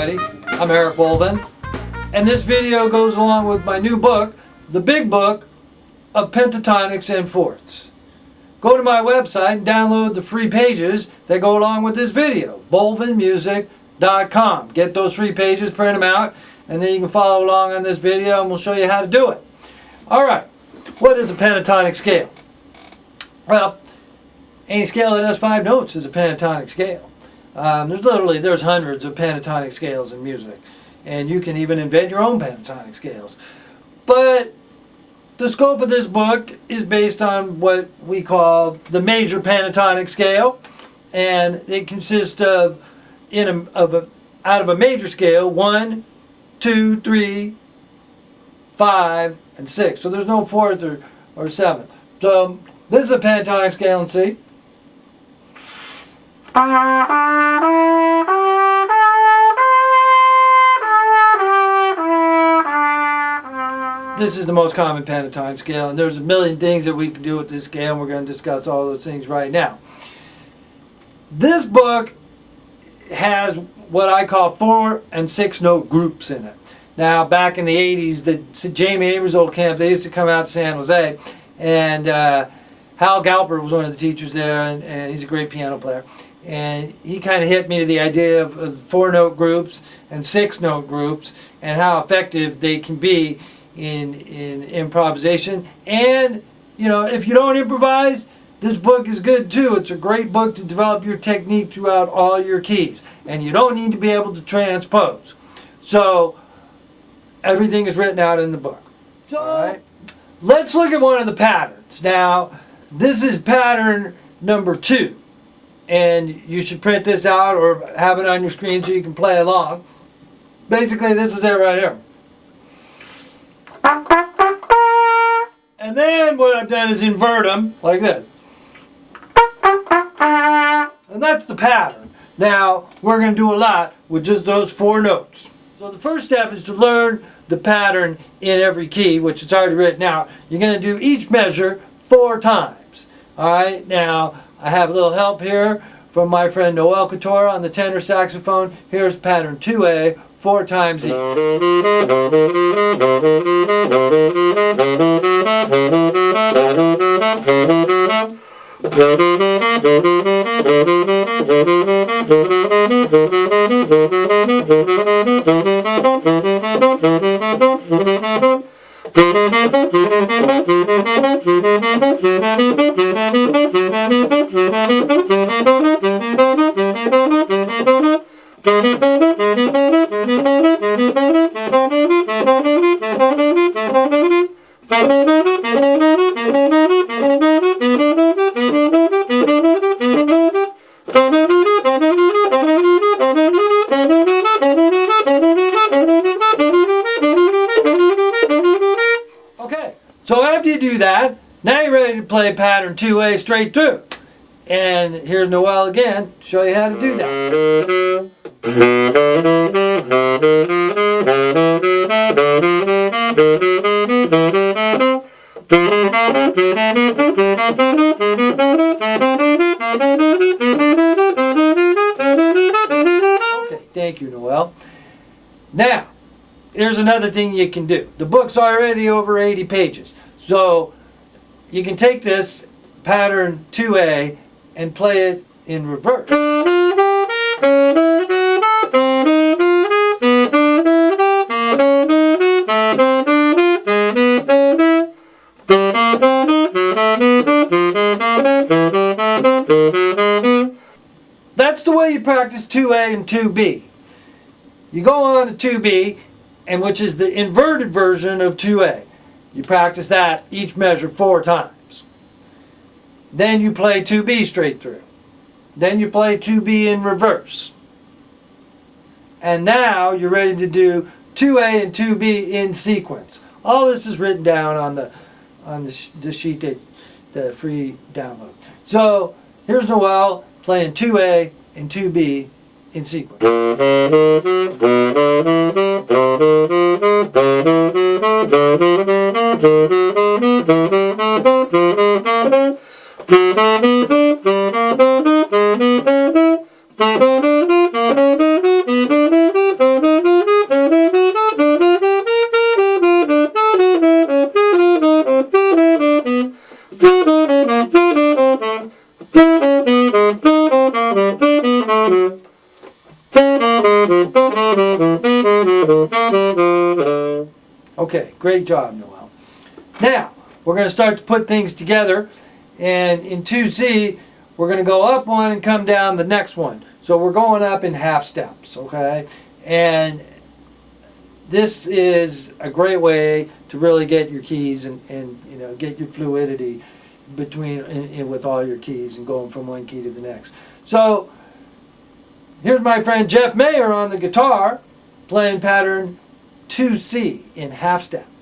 everybody. I'm Eric Bolvin, and this video goes along with my new book, The Big Book of Pentatonics and Fourths. Go to my website and download the free pages that go along with this video, bolvinmusic.com. Get those free pages, print them out, and then you can follow along on this video and we'll show you how to do it. Alright, what is a pentatonic scale? Well, any scale that has 5 notes is a pentatonic scale. There's hundreds of pentatonic scales in music, and you can even invent your own pentatonic scales. But the scope of this book is based on what we call the major pentatonic scale, and it consists of out of a major scale 1, 2, 3, 5, and 6. So there's no 4th or 7th. So this is a pentatonic scale in C. This is the most common pentatonic scale, and there's a million things that we can do with this scale, and we're going to discuss all those things right now. This book has what I call 4 and 6 note groups in it. Now, back in the 80s, the Jamie Abrams old camp, they used to come out to San Jose, and Hal Galper was one of the teachers there, and he's a great piano player. And he kind of hit me to the idea of 4-note groups and 6-note groups and how effective they can be in improvisation. And, you know, if you don't improvise, this book is good too. It's a great book to develop your technique throughout all your keys. And you don't need to be able to transpose. So, everything is written out in the book. So, all right, let's look at one of the patterns. Now, this is pattern number 2. And you should print this out or have it on your screen so you can play along. Basically, this is it right here. And then what I've done is invert them like this. And that's the pattern. Now, we're going to do a lot with just those 4 notes. So the first step is to learn the pattern in every key, which is already written out. You're going to do each measure 4 times. All right, now I have a little help here from my friend Noel Couture on the tenor saxophone. Here's pattern 2A, 4 times each. Okay, so after you do that, now you're ready to play pattern 2A straight through. And here's Noel again to show you how to do that. Okay, thank you, Noel. Now, here's another thing you can do. The book's already over 80 pages. So you can take this pattern 2A and play it in reverse. That's the way you practice 2A and 2B. You go on to 2B, and which is the inverted version of 2A. You practice that each measure 4 times. Then you play 2B straight through. Then you play 2B in reverse. And now you're ready to do 2A and 2B in sequence. All this is written down on the sheet, the free download. So here's Noel playing 2A and 2B in sequence. Okay, great job, Noel. Now, we're going to start to put things together. And in 2C, we're going to go up one and come down the next one. So we're going up in half steps, okay? And this is a great way to really get your keys and you know, get your fluidity between with all your keys and going from one key to the next. So here's my friend Jeff Mayer on the guitar playing pattern 2C in half steps.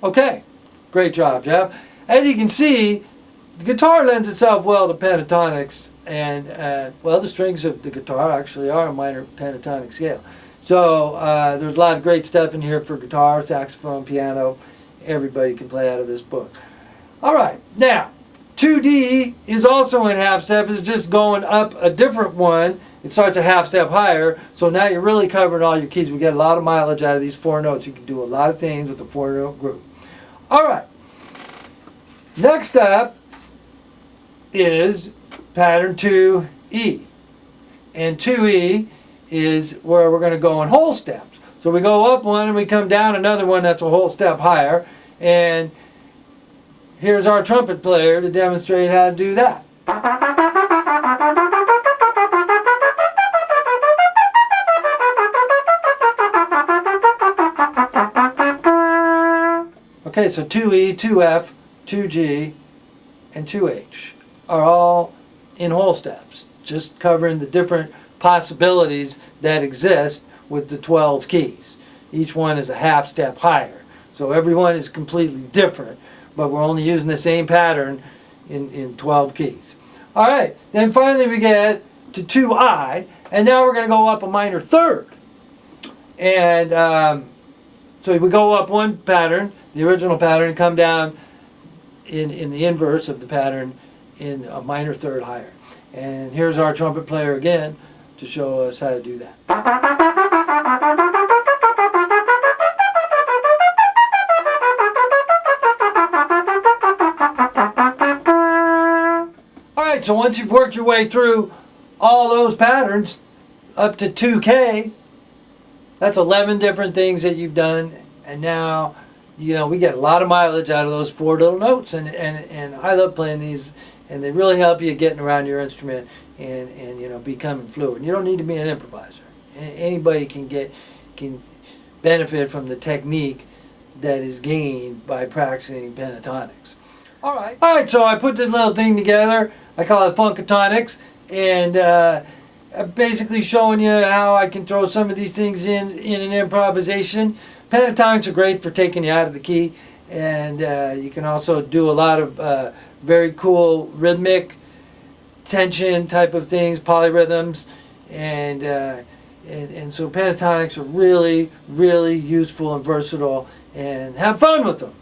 Okay, great job, Jeff. As you can see, the guitar lends itself well to pentatonics, and well, the strings of the guitar actually are a minor pentatonic scale. So there's a lot of great stuff in here for guitar, saxophone, piano. Everybody can play out of this book. All right, now 2D is also in half step. It's just going up a different one. It starts a half step higher, so now you're really covering all your keys. We get a lot of mileage out of these 4 notes. You can do a lot of things with the 4-note group. All right, next up is pattern 2E. And 2E is where we're going to go in whole steps. So we go up one and we come down another one that's a whole step higher. And here's our trumpet player to demonstrate how to do that. Okay, so 2E, 2F, 2G, and 2H are all in whole steps, just covering the different possibilities that exist with the 12 keys. Each one is a half step higher. So every one is completely different, but we're only using the same pattern in 12 keys. All right, then finally we get to 2I, and now we're going to go up a minor third. And so we go up one pattern, the original pattern, and come down in the inverse of the pattern in a minor third higher. And here's our trumpet player again to show us how to do that. Alright, so once you've worked your way through all those patterns up to 2K, that's 11 different things that you've done, and now, you know, we get a lot of mileage out of those 4 little notes, and I love playing these, and they really help you getting around your instrument and you know, becoming fluid. And you don't need to be an improviser. Anybody can benefit from the technique that is gained by practicing pentatonics. All right, so I put this little thing together. I call it Pentatonics, and basically showing you how I can throw some of these things in an improvisation. Pentatonics are great for taking you out of the key, and you can also do a lot of very cool rhythmic tension type of things, polyrhythms, and so pentatonics are really, really useful and versatile, and have fun with them.